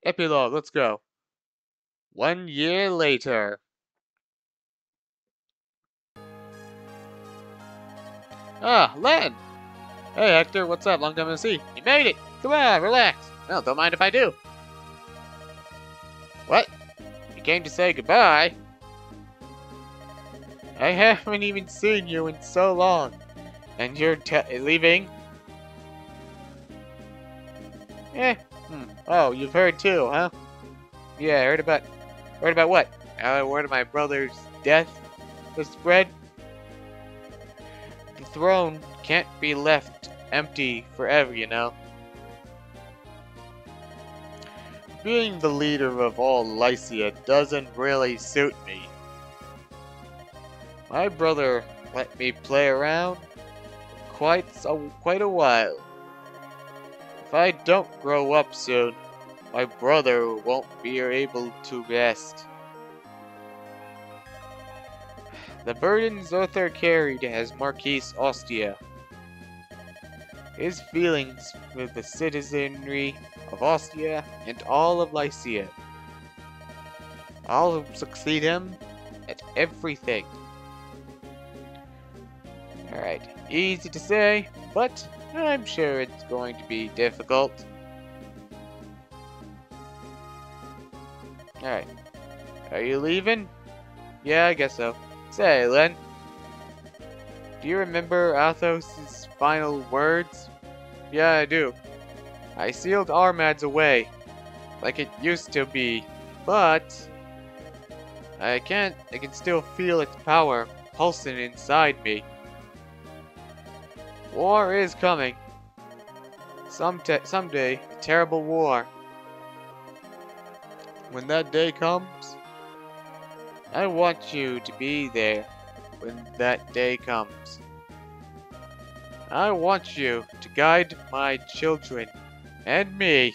Epilogue, let's go. 1 year later. Ah, Len! Hey, Hector, what's up? Long time no see. You made it! Come on, relax. Well, don't mind if I do. What? You came to say goodbye? I haven't even seen you in so long. And you're leaving? Oh, you've heard too, huh? Yeah, I heard about what? Word of my brother's death has spread? The throne can't be left empty forever, you know. Being the leader of all Lycia doesn't really suit me. My brother let me play around quite a while. If I don't grow up soon, my brother won't be able to rest. The burdens Arthur carried as Marquis Ostia. His feelings for the citizenry of Ostia and all of Lycia. I'll succeed him at everything. Alright, easy to say, but I'm sure it's going to be difficult. Alright, are you leaving? Yeah, I guess so. Say, Len, do you remember Athos' final words? Yeah, I do. I sealed Armads away, like it used to be, but I can still feel its power pulsing inside me. War is coming. Someday, a terrible war. When that day comes, I want you to be there when that day comes. I want you to guide my children and me.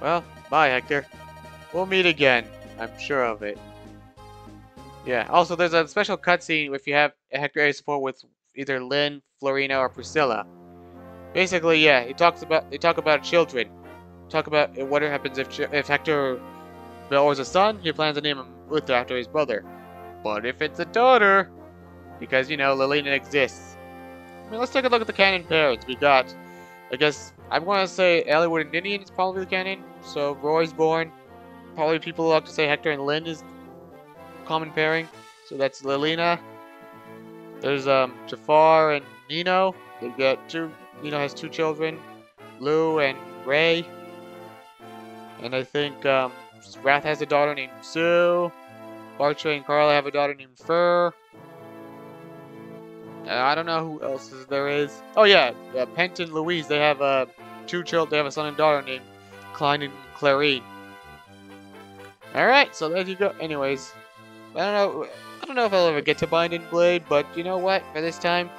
Well, bye, Hector. We'll meet again. I'm sure of it. Yeah, also there's a special cutscene if you have Hector area support with either Lynn, Florina, or Priscilla. Basically, yeah, they talk about children. Talk about what happens if Hector was a son, he plans to name him Uther after his brother. But if it's a daughter, because, you know, Lilina exists. I mean, let's take a look at the canon parents. We got, I guess, I'm going to say Eliwood and Ninian is probably the canon. So, Roy's born. Probably people like to say Hector and Lynn is common pairing. So that's Lilina. There's, Jafar and Nino. They've got Nino has 2 children. Lou and Ray. And I think, Wrath has a daughter named Sue. Bartre and Carla have a daughter named Fur. I don't know who else there is. Oh yeah, Pent and Louise. They have 2 children. They have a son and daughter named Klein and Clarine. All right, so there you go. Anyways, I don't know if I'll ever get to Bind and Blade, but you know what? For this time,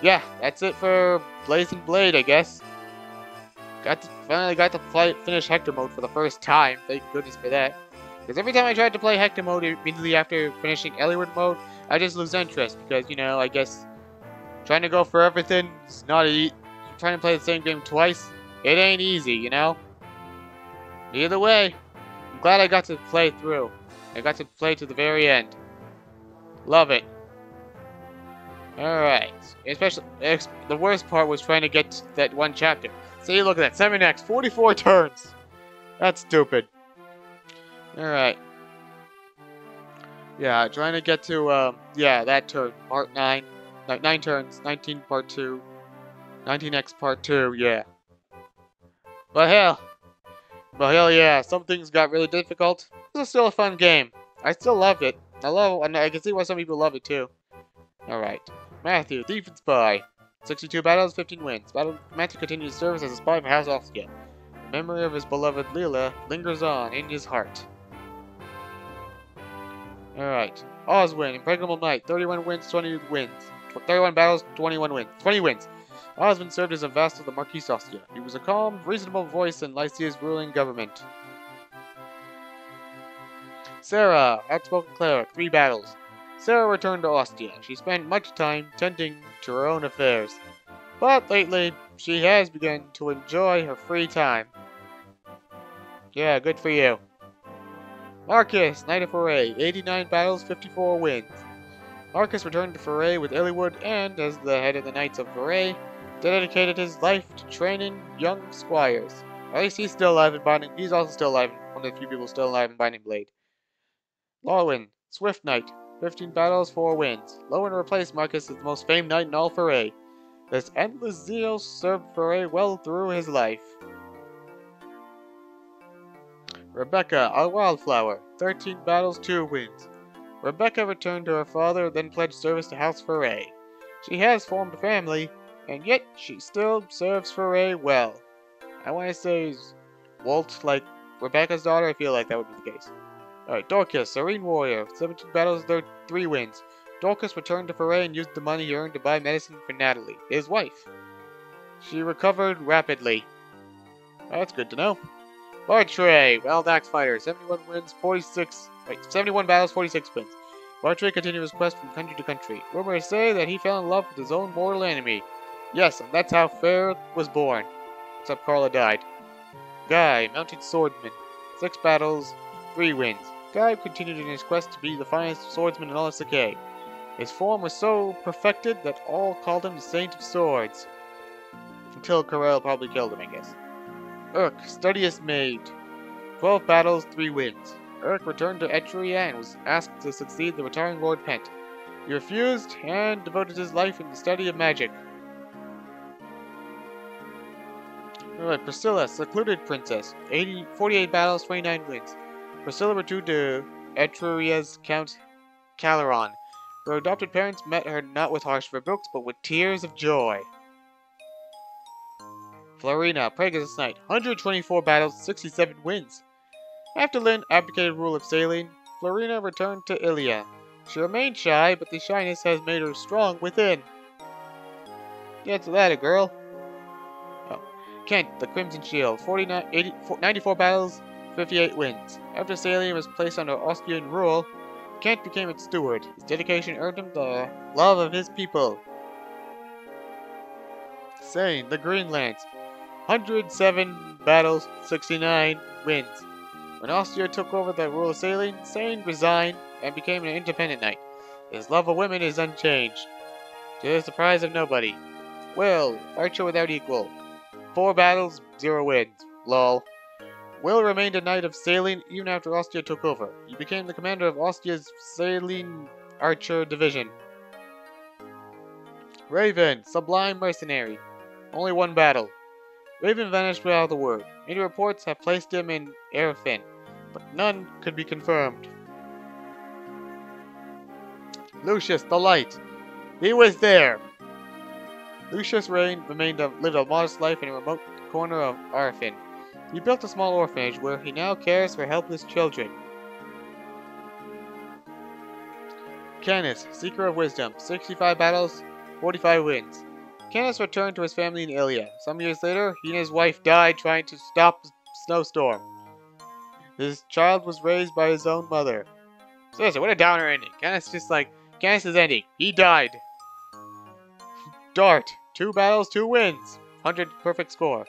yeah, that's it for Blaze and Blade, I guess. Finally got to finish Hector mode for the first time. Thank goodness for that. Because every time I tried to play Hector mode immediately after finishing Eliwood mode, I just lose interest. Because, you know, I guess trying to go for everything is not easy. Trying to play the same game twice, it ain't easy, you know? Either way, I'm glad I got to play through. I got to play to the very end. Love it. Alright. Especially, the worst part was trying to get to that one chapter. See, look at that. 7x, 44 turns. That's stupid. Alright. Yeah, trying to get to, yeah, that turn. Part 9. 9 turns. 19 part 2. 19x part 2, yeah. But hell yeah, some things got really difficult. This is still a fun game. I still love it. I can see why some people love it too. Alright. Matthew, Thief and Spy. 62 battles, 15 wins. Matthew continues service as a spy for House Ostia. The memory of his beloved Leela lingers on in his heart. Alright. Oswin, Impregnable Knight, 31 wins, 20 wins. 31 battles, 21 wins. 20 wins. Oswin served as a vassal of the Marquis Ostia. He was a calm, reasonable voice in Lycia's ruling government. Sarah, outspoken cleric, 3 battles. Sarah returned to Ostia. She spent much time tending to her own affairs. But lately, she has begun to enjoy her free time. Yeah, good for you. Marcus, Knight of Foray, 89 battles, 54 wins. Marcus returned to Foray with Illywood and, as the head of the Knights of Foray, dedicated his life to training young squires. At least he's still alive in Binding. He's also still alive, one of the few people still alive in Binding Blade. Lorwyn, Swift Knight, 15 battles, 4 wins. Lorwyn replaced Marcus as the most famed knight in all Foray. This endless zeal served Foray well through his life. Rebecca, a Wildflower, 13 battles, 2 wins. Rebecca returned to her father, then pledged service to House Foray. She has formed a family, and yet she still serves Foray well. I want to say Walt, like Rebecca's daughter. I feel like that would be the case. Alright, Dorcas, Serene Warrior, 17 battles, 3 wins. Dorcas returned to Foray and used the money he earned to buy medicine for Natalie, his wife. She recovered rapidly. That's good to know. Bartray, Wild Axe Fighter, 71 wins, 71 battles, 46 wins. Bartray continued his quest from country to country. Rumors say that he fell in love with his own mortal enemy. Yes, and that's how Fair was born. Except Carla died. Guy, Mounted Swordsman, 6 battles, 3 wins. Guy continued in his quest to be the finest swordsman in all of Sakai. His form was so perfected that all called him the Saint of Swords. Until Corel probably killed him, I guess. Urk, Studious Maid, 12 battles, 3 wins. Urk returned to Etruria and was asked to succeed the retiring Lord Pent. He refused and devoted his life in the study of magic. Alright, Priscilla, Secluded Princess, 48 battles, 29 wins. Priscilla returned to Etruria's Count Caleron. Her adopted parents met her not with harsh rebukes, but with tears of joy. Florina, Pegasus Knight, 124 battles, 67 wins. After Lynn abdicated rule of Saline, Florina returned to Ilia. She remained shy, but the shyness has made her strong within. Get to that, girl. Oh. Kent, the Crimson Shield, 94 battles, 58 wins. After Saline was placed under Austrian rule, Kent became its steward. His dedication earned him the love of his people. Sane, the Green Lance, 107 battles, 69 wins. When Austria took over the rule of Saline, Sane resigned and became an independent knight. His love of women is unchanged, to the surprise of nobody. Will, archer without equal, 4 battles, 0 wins. Lol. Will remained a knight of Saline even after Austria took over. He became the commander of Austria's Saline Archer Division. Raven, Sublime Mercenary, only 1 battle. Raven vanished without a word. Many reports have placed him in Erefin, but none could be confirmed. Lucius, the Light. He was there! Lucius lived a modest life in a remote corner of Erefin. He built a small orphanage where he now cares for helpless children. Canis, Seeker of Wisdom, 65 battles, 45 wins. Canis returned to his family in Ilia. Some years later, he and his wife died trying to stop a snowstorm. His child was raised by his own mother. Seriously, what a downer ending. Canis' ending. He died. Dart, 2 battles, 2 wins. 100 perfect score.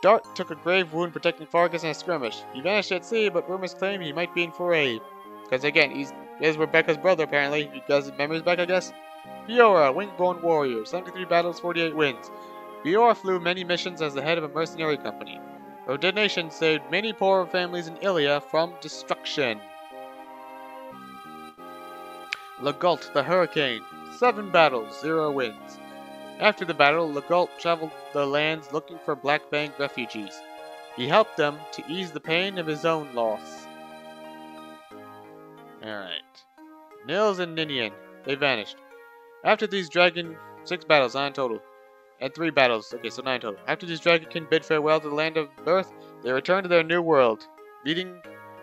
Dart took a grave wound protecting Fargus in a skirmish. He vanished at sea, but rumors claim he might be in Foray. Because again, he's Rebecca's brother apparently. He got his memories back, I guess. Biora, Wingborn Warrior, 73 battles, 48 wins. Biora flew many missions as the head of a mercenary company. Her donation saved many poor families in Ilia from destruction. Legault, the Hurricane, 7 battles, 0 wins. After the battle, Legault traveled the lands looking for Black Bank refugees. He helped them to ease the pain of his own loss. Alright. Nils and Ninian, they vanished. After these 6 battles, 9 total. And 3 battles, okay, so 9 total. After these dragonkin bid farewell to the land of birth, they returned to their new world. Meeting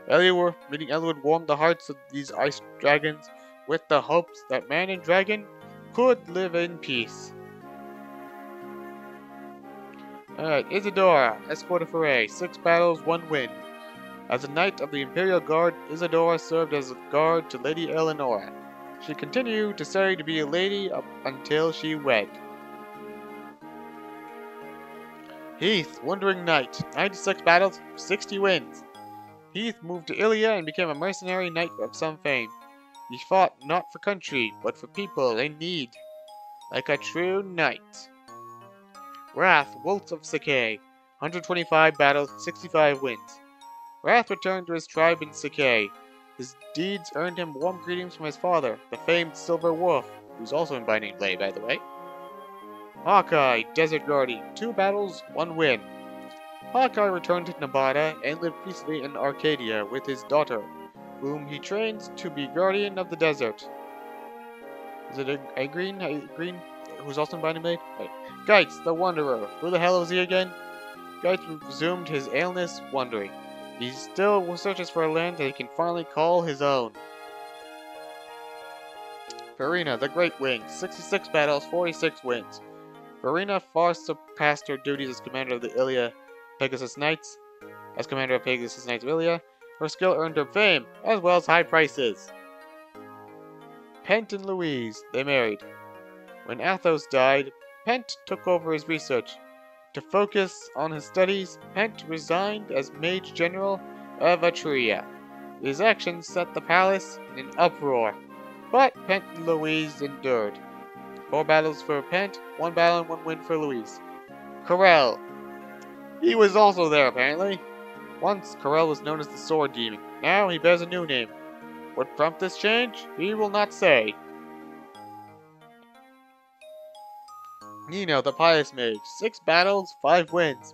Eliwood warmed the hearts of these ice dragons with the hopes that man and dragon could live in peace. Alright, Isadora, Escort of Foray, 6 battles, 1 win. As a knight of the Imperial Guard, Isadora served as a guard to Lady Eleonora. She continued to study to be a lady up until she wed. Heath, Wandering Knight. 96 battles, 60 wins. Heath moved to Ilia and became a mercenary knight of some fame. He fought not for country, but for people in need, like a true knight. Wrath, Wolf of Sakai. 125 battles, 65 wins. Wrath returned to his tribe in Sakai. His deeds earned him warm greetings from his father, the famed Silver Wolf, who's also in Binding Blade, by the way. Hawkeye, Desert Guardian. 2 battles, 1 win. Hawkeye returned to Nevada and lived peacefully in Arcadia with his daughter, whom he trains to be guardian of the desert. Is it a green? Who's also in Binding Blade? Right. Geitz, the Wanderer. Who the hell is he again? Geitz resumed his illness, wandering. He still searches for a land that he can finally call his own. Farina, the Great Wing. 66 battles, 46 wins. Farina far surpassed her duties as commander of the Ilia Pegasus Knights. As commander of Pegasus Knights of Ilia, her skill earned her fame, as well as high prices. Pent and Louise, they married. When Athos died, Pent took over his research. To focus on his studies, Pent resigned as Mage General of Atria. His actions set the palace in an uproar, but Pent and Louise endured. 4 battles for Pent, 1 battle and 1 win for Louise. Corel. He was also there, apparently. Once, Corel was known as the Sword Demon. Now he bears a new name. What prompted this change? He will not say. Nino, the Pious Mage. 6 battles, 5 wins.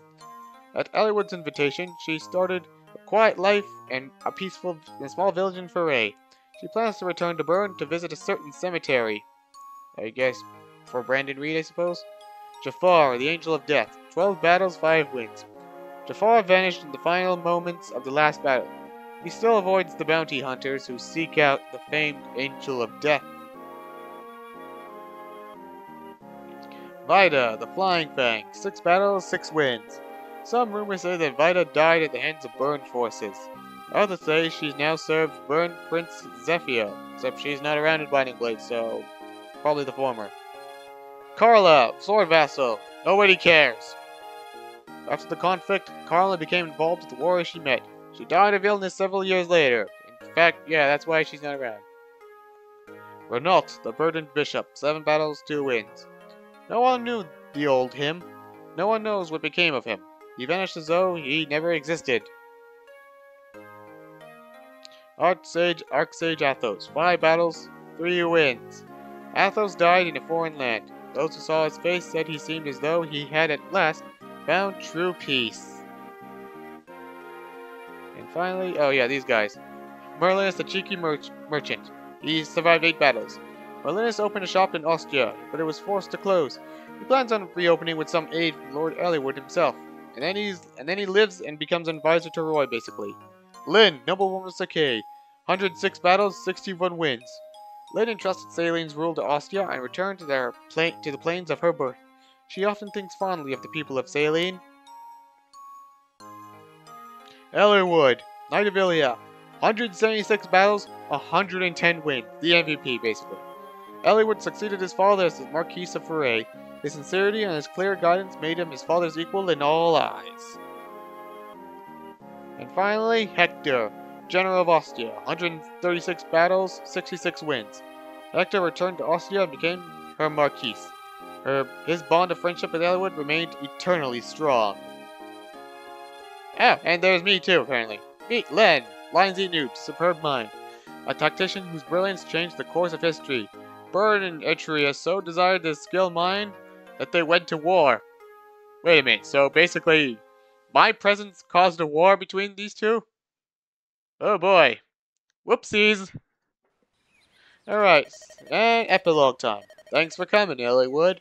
At Eliwood's invitation, she started a quiet life in a small village in Foray. She plans to return to Bern to visit a certain cemetery. I guess for Brandon Reed, I suppose? Jafar, the Angel of Death. 12 battles, 5 wins. Jafar vanished in the final moments of the last battle. He still avoids the bounty hunters who seek out the famed Angel of Death. Vida, the Flying Fang. 6 battles, 6 wins. Some rumors say that Vida died at the hands of Bern forces. Others say she now serves Bern Prince Zephyr, except she's not around in Binding Blade, so probably the former. Carla, Sword Vassal. Nobody cares. After the conflict, Carla became involved with the warrior she met. She died of illness several years later. In fact, yeah, that's why she's not around. Renault, the Burdened Bishop. 7 battles, 2 wins. No one knew the old him. No one knows what became of him. He vanished as though he never existed. Archsage Athos. 5 battles, 3 wins. Athos died in a foreign land. Those who saw his face said he seemed as though he had at last found true peace. And finally, oh yeah, these guys. Merlinus, the cheeky merchant. He survived 8 battles. Merlinus opened a shop in Ostia, but it was forced to close. He plans on reopening with some aid from Lord Eliwood himself. And then he lives and becomes an advisor to Roy, basically. Lynn, noblewoman of Sakai. 106 battles, 61 wins. Lynn entrusted Saleine's rule to Ostia and returned to the plains of her birth. She often thinks fondly of the people of Saleine. Eliwood, Knight of Ilia. 176 battles, 110 wins. The MVP, basically. Eliwood succeeded his father as the Marquis of Foray. His sincerity and his clear guidance made him his father's equal in all eyes. And finally, Hector, General of Ostia. 136 battles, 66 wins. Hector returned to Ostia and became her Marquis. His bond of friendship with Eliwood remained eternally strong. Oh, and there's me too, apparently. Meet Len, Lions Eat Newt, superb mind. A tactician whose brilliance changed the course of history. Bern and Etria so desired this skilled mind that they went to war. Wait a minute, so basically, my presence caused a war between these two? Oh boy. Whoopsies. Alright, and epilogue time. Thanks for coming, Eliwood.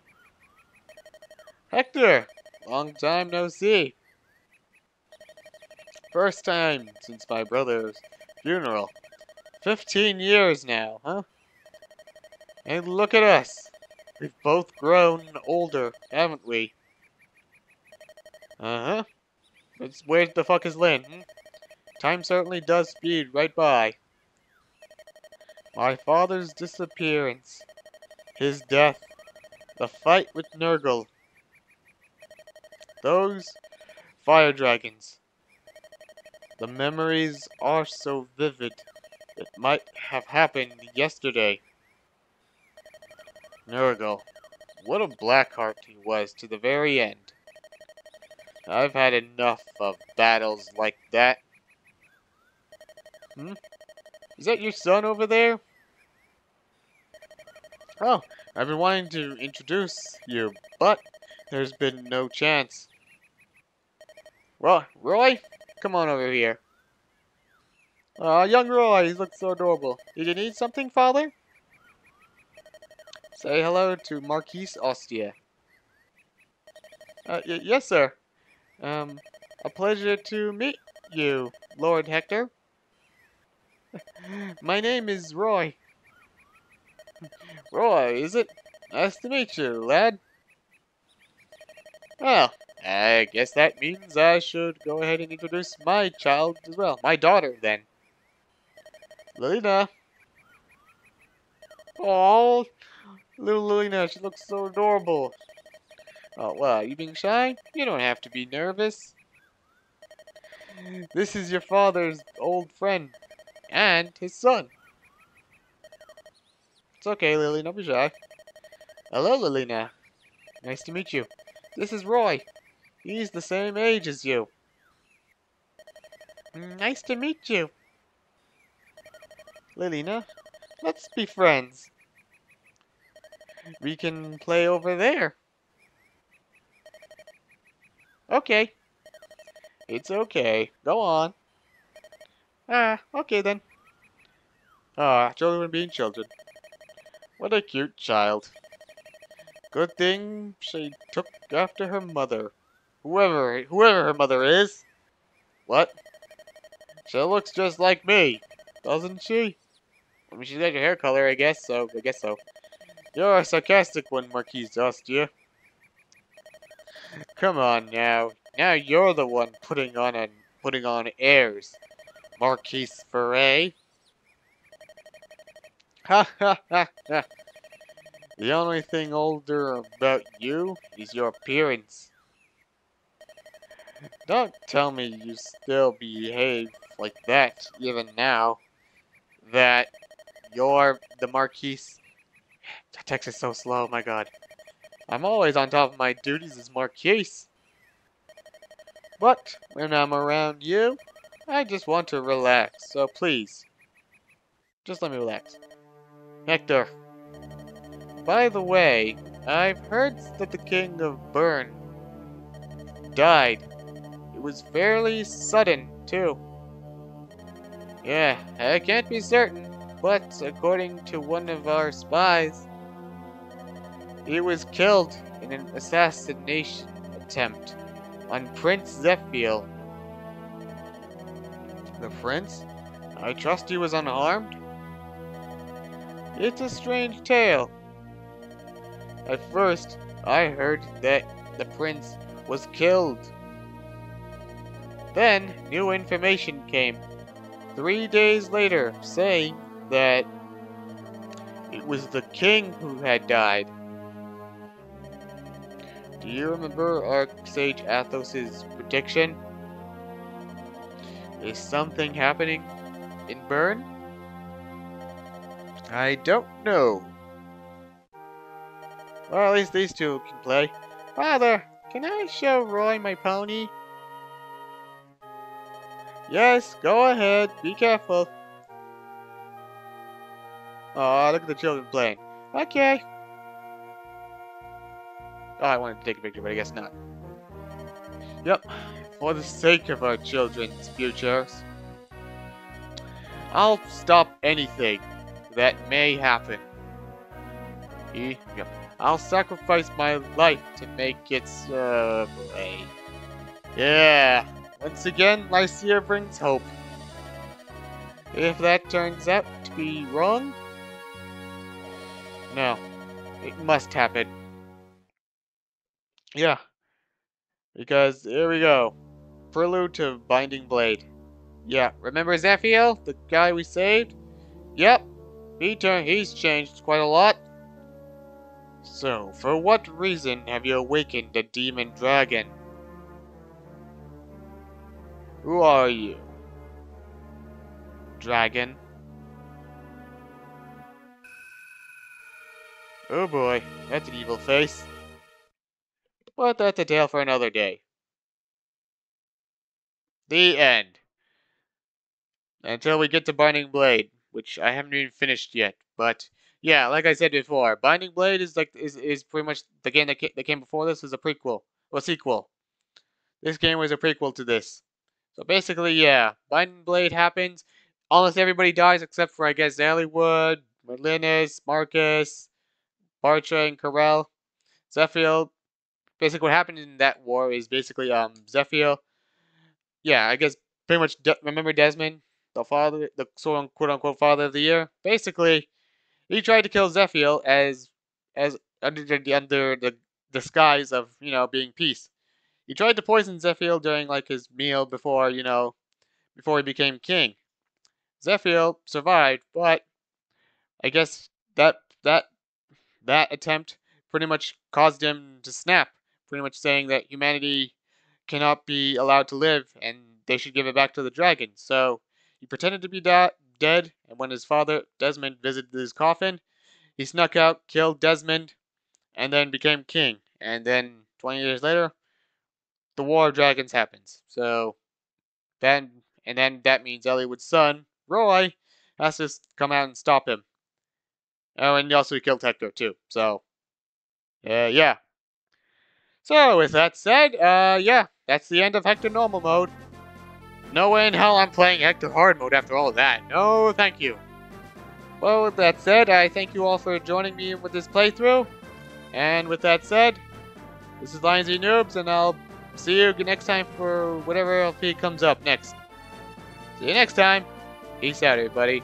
Hector, long time no see. First time since my brother's funeral. 15 years now, huh? And look at us. We've both grown older, haven't we? Uh-huh. Where the fuck is Lynn? Time certainly does speed right by. My father's disappearance. His death. The fight with Nurgle. Those fire dragons. The memories are so vivid. It might have happened yesterday. Nurgle. What a blackheart he was to the very end. I've had enough of battles like that. Hmm? Is that your son over there? Oh, I've been wanting to introduce you, but there's been no chance. Well, Roy, come on over here. Young Roy, he looks so adorable. Did you need something, father? Say hello to Marquise Ostia. Yes, sir. A pleasure to meet you, Lord Hector. My name is Roy. Roy, is it? Nice to meet you, lad. Well, I guess that means I should go ahead and introduce my child as well. My daughter, then. Lilina. Oh, little Lilina, she looks so adorable. Oh, well, are you being shy? You don't have to be nervous. This is your father's old friend, and his son. It's okay, Lily, don't be shy. Hello, Lilina. Nice to meet you. This is Roy. He's the same age as you. Nice to meet you. Lilina, let's be friends. We can play over there. Okay. It's okay. Go on. Okay then. Children being children. What a cute child. Good thing she took after her mother. Whoever her mother is. What? She looks just like me, doesn't she? I mean, she's got your hair color, I guess so. You're a sarcastic one, Marquise Ostia. Come on now. Now you're the one putting on airs, Marquise Foray. Ha ha ha ha. The only thing older about you is your appearance. Don't tell me you still behave like that, even now that you're the Marquise. That text is so slow, my god. I'm always on top of my duties as Marquise. But when I'm around you, I just want to relax, so please, just let me relax. Hector. By the way, I've heard that the King of Bern died. It was fairly sudden, too. Yeah, I can't be certain, but according to one of our spies, he was killed in an assassination attempt on Prince Zephiel. The prince? I trust he was unharmed? It's a strange tale. At first, I heard that the prince was killed. Then, new information came 3 days later saying that it was the king who had died. Do you remember Archsage Athos's prediction? Is something happening in Bern? I don't know. Well, at least these two can play. Father, can I show Roy my pony? Yes, go ahead. Be careful. Aw, look at the children playing. Okay. Oh, I wanted to take a picture, but I guess not. Yep. For the sake of our children's futures, I'll stop anything that may happen. Yep. I'll sacrifice my life to make it so. Yeah. Once again, Lycia brings hope. If that turns out to be wrong, no, it must happen. Yeah, because here we go. Prelude to Binding Blade. Yeah, remember Zephiel, the guy we saved? Yep, he's changed quite a lot. So, for what reason have you awakened a demon dragon? Who are you? Dragon? Oh boy, that's an evil face. But that's a tale for another day. The end. Until we get to Binding Blade, which I haven't even finished yet. But yeah, like I said before, Binding Blade is is pretty much the game that came before this is a prequel, or sequel. This game was a prequel to this. So basically, yeah, Binding Blade happens. Almost everybody dies except for I guess Zallywood, Merlinus, Marcus, Bartra, and Corel. Zephyr. Basically, what happened in that war is basically Zephyr. Yeah, I guess pretty much remember Desmond, the father, the quote unquote father of the year. Basically, he tried to kill Zephyr as under the disguise of being peace. He tried to poison Zephyr during like his meal before before he became king. Zephyr survived, but I guess that attempt pretty much caused him to snap, pretty much saying that humanity cannot be allowed to live and they should give it back to the dragon. So he pretended to be dead, and when his father, Desmond, visited his coffin, he snuck out, killed Desmond, and then became king. And then 20 years later, the War of Dragons happens. So then that means Elliot's son, Roy, has to come out and stop him. Oh, and he also killed Hector too. So, yeah. So with that said, yeah, that's the end of Hector Normal Mode. No way in hell I'm playing Hector Hard Mode after all of that. No, thank you. Well, with that said, I thank you all for joining me with this playthrough. And with that said, this is Lions and Noobs, and I'll see you next time for whatever LP comes up next. See you next time. Peace out, everybody.